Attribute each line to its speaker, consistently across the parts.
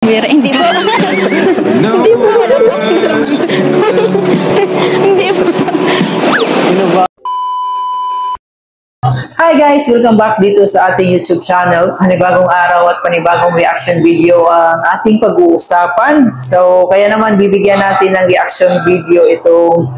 Speaker 1: Mira, hindi po. Hindi po. Hindi po.
Speaker 2: Sino ba? Hi guys! Welcome back dito sa ating YouTube channel. Panibagong araw at panibagong reaction video ang ating pag-uusapan. So, kaya naman bibigyan natin ng reaction video itong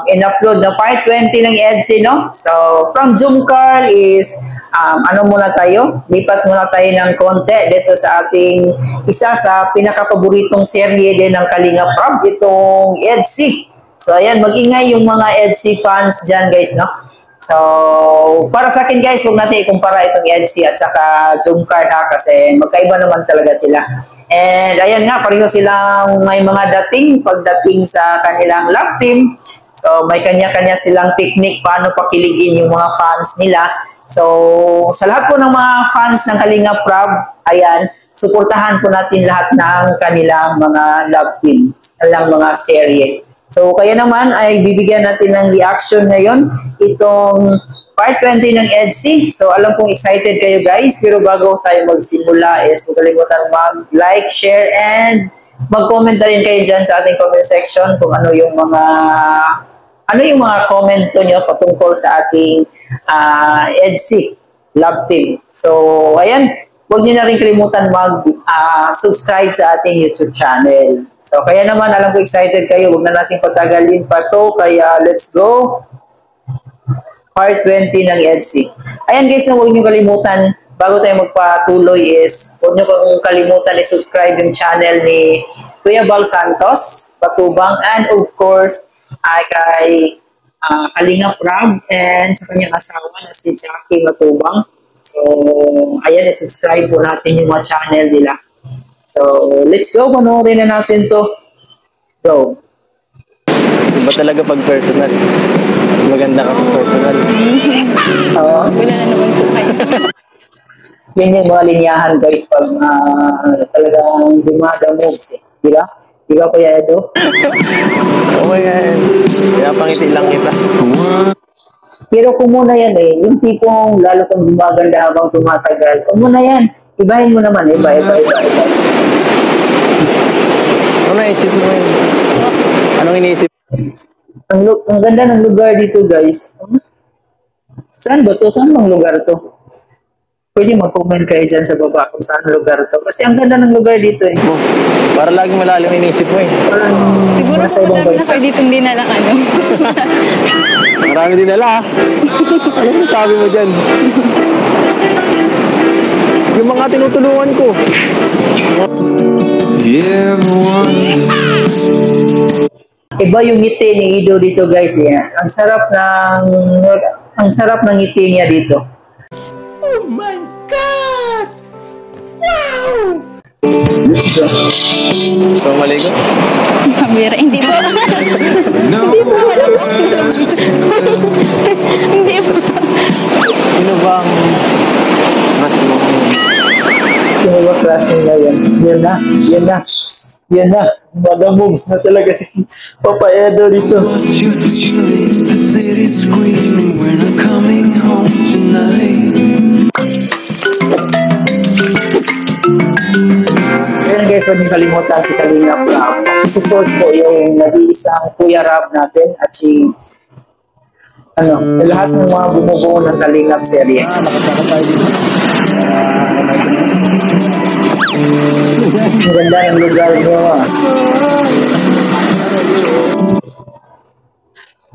Speaker 2: in-upload na part 20 ng EDSI, no? So, from Jumcar is, ano muna tayo? Lipat muna tayo ng konti dito sa ating isa sa pinakapaboritong serye din ng Kalingap Rab, itong EDSI. So, ayan, mag-ingay yung mga EDSI fans dyan guys, no? So, para sa akin guys, huwag natin ikumpara itong EDSI at saka Jumcar ha, kasi magkaiba naman talaga sila. And ayan nga, pareho silang may mga dating pagdating sa kanilang love team. So, may kanya-kanya silang technique paano pakiligin yung mga fans nila. So, sa lahat po ng mga fans ng Kalingap Rab, ayan, suportahan po natin lahat ng kanilang mga love team, kanilang mga serye. So, kaya naman ay bibigyan natin ng reaction ngayon itong part 20 ng EDSI. So, alam kong excited kayo guys. Pero bago tayo magsimula is huwag kalimutan mag-like, share, and mag-comment na rin kayo dyan sa ating comment section kung ano yung mga comment nyo patungkol sa ating EDSI love team. So, ayan. Huwag nyo na rin kalimutan mag-subscribe sa ating YouTube channel. So, kaya naman, alam ko excited kayo. Huwag na natin patagalin pa to. Kaya, let's go. Part 20 ng EDSI. Ayan guys, na huwag nyo kalimutan, bago tayo magpatuloy is, huwag nyo kalimutan i-subscribe yung channel ni Kuya Bal Santos, Patubang, and of course, ay kay Kalingap Rab, and sa kanyang asawa na si Jackie Matubang. So, ayan, i-subscribe po natin yung mga channel nila. So, let's go. Panoorin na natin to. Go.
Speaker 3: Iba talaga pag personal. Mas maganda ka pag personal.
Speaker 2: Oo.
Speaker 1: Wala na naman po kayo.
Speaker 2: Yan yung mga linyahan guys pag talagang dumada moves eh. Di ba? Di ba Kuya Edo?
Speaker 3: Okay yan. Pinapangiti lang kita.
Speaker 2: Pero kung muna yan eh, yung tipong lalo kang gumaganda habang tumatagal, kung muna yan, ibahin mo naman, iba.
Speaker 3: Ano naisip mo yun? Anong iniisip?
Speaker 2: Ang ganda ng lugar dito guys. Saan ba to? Saan bang lugar to? Pwede mag-comment kayo dyan sa baba kung saan lugar to. Kasi ang ganda ng lugar dito eh.
Speaker 3: Oh, para laging malalim inisip mo eh.
Speaker 1: Siguro kung madami na kayo dito hindi na lang ano.
Speaker 3: Marami din nala. Ano yung sabi mo dyan? Yung mga tinutulungan ko.
Speaker 2: Iba yung ngiti ni Ido dito guys. Yeah. Ang sarap ng ngiti niya dito.
Speaker 4: Oh my God! Wow!
Speaker 2: Let's go.
Speaker 3: So, maligo?
Speaker 1: Mira, hindi po. Hindi po. Hindi po.
Speaker 3: Sino bang trust mo?
Speaker 2: Sino ba class nila yan? Yan na. Mga moves na talaga si Papa Edo dito. Ayan guys, huwag niyo kalimutan si Kalingap Rab. I-support po yung nag-iisang Kuya Rab natin at si lahat ng mga bumubuo ng Kalingap serye. Ang ganda ng lugar nyo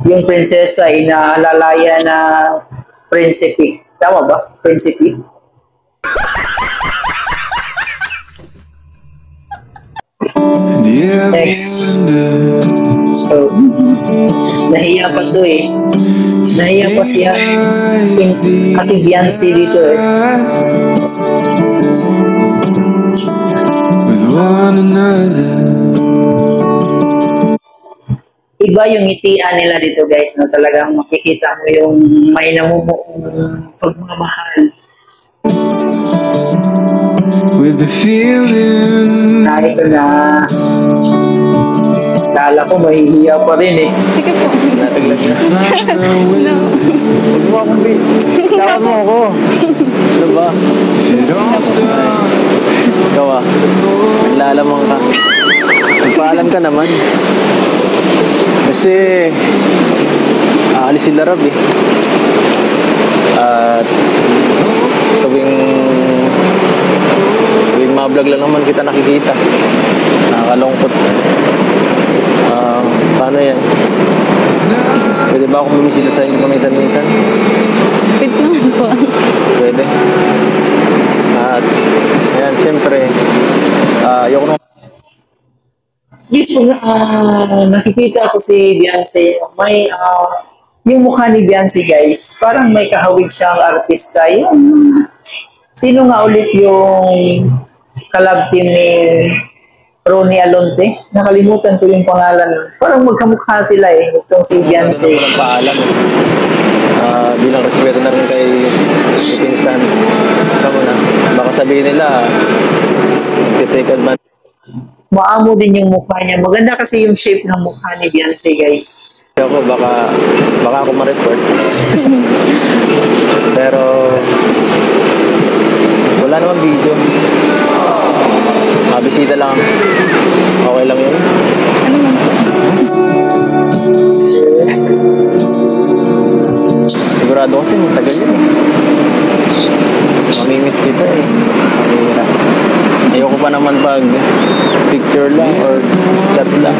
Speaker 2: Yung prinsesa inaalalaya na prinsipi. Tama ba? Prinsipi? Next. So, nahiya pa to eh. Nahiya pa siya. Ate Biancy dito eh. Iba yung ngitian nila dito guys, no? Talagang makikita mo yung may namumuong pagmamahal. With the feeling. Ito na. Kala ko mahihiya pa rin eh.
Speaker 1: Sige po.
Speaker 3: Nataglag na.
Speaker 1: No.
Speaker 3: Huwag mo akong Tawag mo ako. Ano ba? Ikaw naglalamang ka. Nagpaalam ka naman. Kasi, aalis sila Rob eh. At, tuwing ma-vlog lang naman kita nakikita. Nakakalungkot. Paano yan? Pwede ba akong bumisita sa inyo minsan-minsan?
Speaker 1: Pwede naman po.
Speaker 3: Pwede. At, ayan, siyempre, ayoko nung
Speaker 2: Yes po, nakikita ko si Beyonce. May, yung mukha ni Beyonce guys, parang may kahawig siyang artista. Sino nga ulit yung collab team ni Ronnie Alonte? Nakalimutan ko yung pangalan. Parang magkamukha sila eh, itong si Beyonce.
Speaker 3: walang paalam. Bilang respeto na rin kay Pinsan. Tama na. Baka sabihin nila, take advantage.
Speaker 2: Maamo din yung mukha niya. Maganda kasi yung shape ng mukha ni Beyonce guys.
Speaker 3: Ako, baka ako ma-report. Pero, wala namang video. Mabisita lang. Okay lang yun.
Speaker 1: Ano man po?
Speaker 3: Sigurado kasi, matagal yun. Mamimiss kita eh. Mahirap. Ayoko pa naman pag picture lang or chat lang.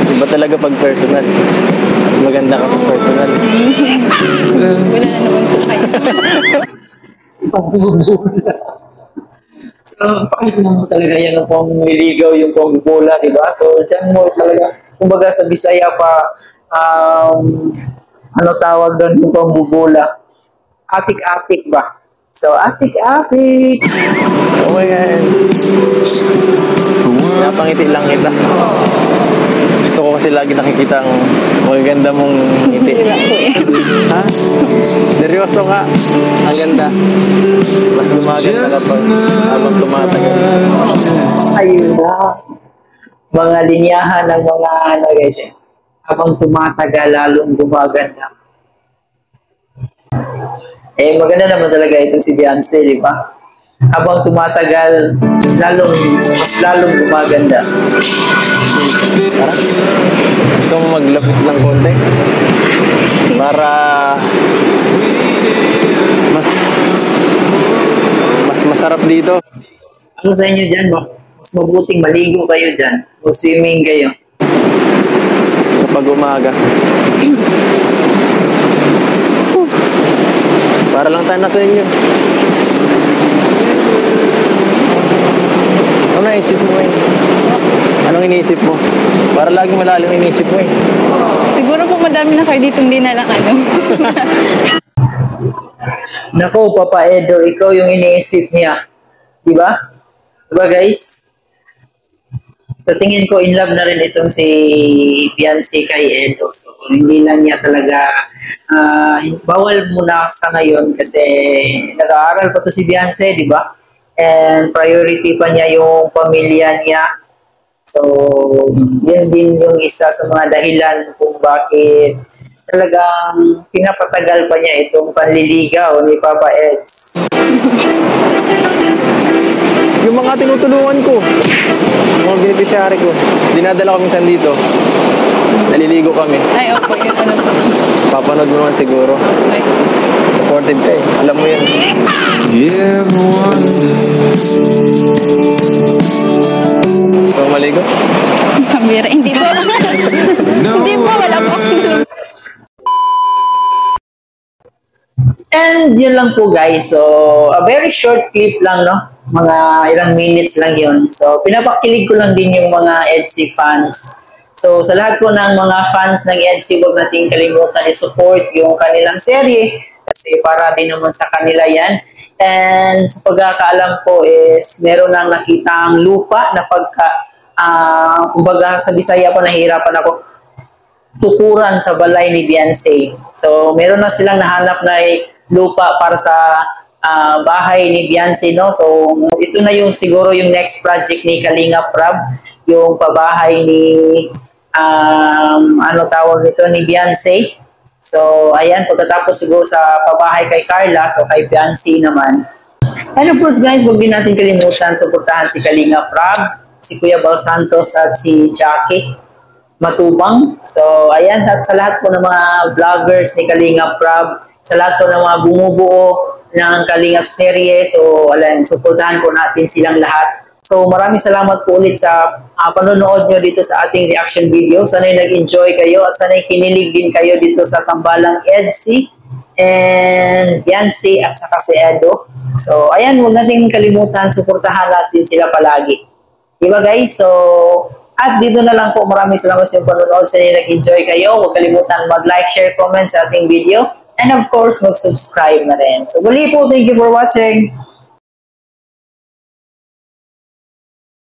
Speaker 3: Iba talaga pag personal. Mas maganda kasi personal.
Speaker 1: Wala na naman po kayo.
Speaker 2: So, pakit naman talaga yan ang pang niligaw, yung pang bola, di ba? So, dyan mo talaga, kumbaga sa Bisaya pa, ano tawag doon yung pang bubola? Atik-atik ba? So, atik-atik!
Speaker 3: Oh my God. Napangiti lang kita. Gusto ko kasi lagi nakikita ang magaganda mong ngiti.
Speaker 1: Wala po eh.
Speaker 3: Ha? Seryoso ka. Ang ganda. Mas lumaganda kapag habang tumatagal.
Speaker 2: Ayun na. Mga linyahan ng mga ano guys eh. Habang tumatagal, lalong gumaganda. Eh, maganda naman talaga itong si Beyonce, di ba? Habang tumatagal, mas lalong gumaganda.
Speaker 3: Gusto mo maglapit lang konti? Para mas masarap dito.
Speaker 2: Ano sa inyo dyan? Mas mabuting maligo kayo dyan. Mag-swimming kayo.
Speaker 3: Kapag umaga. Para lang tayo natin inyo. Ano naisip mo eh? Anong iniisip mo? Para laging malalim iniisip mo eh.
Speaker 1: Siguro po madami na kayo ditong dinalang ano.
Speaker 2: Nako, Papa Edo, ikaw yung iniisip niya. Diba? Diba guys? Sa tingin ko, in love na rin itong si Beyonce kay Edo. So, hindi lang niya talaga, bawal muna sa ngayon kasi nag-aaral pa to si Beyonce, di ba? And priority pa niya yung pamilya niya. So, yun din yung isa sa mga dahilan kung bakit talagang pinapatagal pa niya itong panliligaw ni Papa Eds.
Speaker 3: Yung mga tinutulungan ko, mga beneficiary ko, dinadala ko minsan dito. Naliligo kami.
Speaker 1: Ay, opo, yun ano po.
Speaker 3: Papanood mo naman siguro.
Speaker 1: Ay,
Speaker 3: Supportive ka eh. Alam mo yun. So, maligo?
Speaker 1: pambira. Hindi po. Hindi po, wala po.
Speaker 2: And yun lang po guys. So, a very short clip lang, no? Mga ilang minutes lang yun. So, pinapakilig ko lang din yung mga EDSI fans. So, sa lahat po ng mga fans ng EDSI, huwag nating kalimutan i-support yung kanilang serye kasi para din naman sa kanila yan. And sa pagkakaalam ko is meron nang nakitang lupa na kumbaga sa Bisaya pa nahihirapan ako, tukuran sa balay ni Beyonce. So, meron na silang nahanap na lupa para sa bahay ni Beyonce, no? So, ito na yung siguro yung next project ni Kalinga Prab, yung pabahay ni ano tawag nito ni Beyonce. So, ayan, pagkatapos siguro sa pabahay kay Carla, so kay Beyonce naman, And of course guys, huwag din natin kalimutan suportahan si Kalinga Prab, si Kuya Bal Santos at si Jackie Matubang. So, ayan, sa lahat po ng mga vloggers ni Kalinga Prab, sa lahat po ng mga bumubuo ng Kalingap serye. So, alam, suportahan po natin silang lahat. So, maraming salamat po ulit sa panonood nyo dito sa ating reaction video. Sana'y nag-enjoy kayo at sana'y kinilig din kayo dito sa tambalang Edsy and Yancy at saka si Edo. So, ayan, huwag natin kalimutan, suportahan natin sila palagi. Diba guys? So, at dito na lang po, maraming salamat sa inyong panonood. Sana'y nag-enjoy kayo. Huwag kalimutan mag-like, share, comment sa ating video. And of course, mag-subscribe na rin. So, muli po, thank you for watching.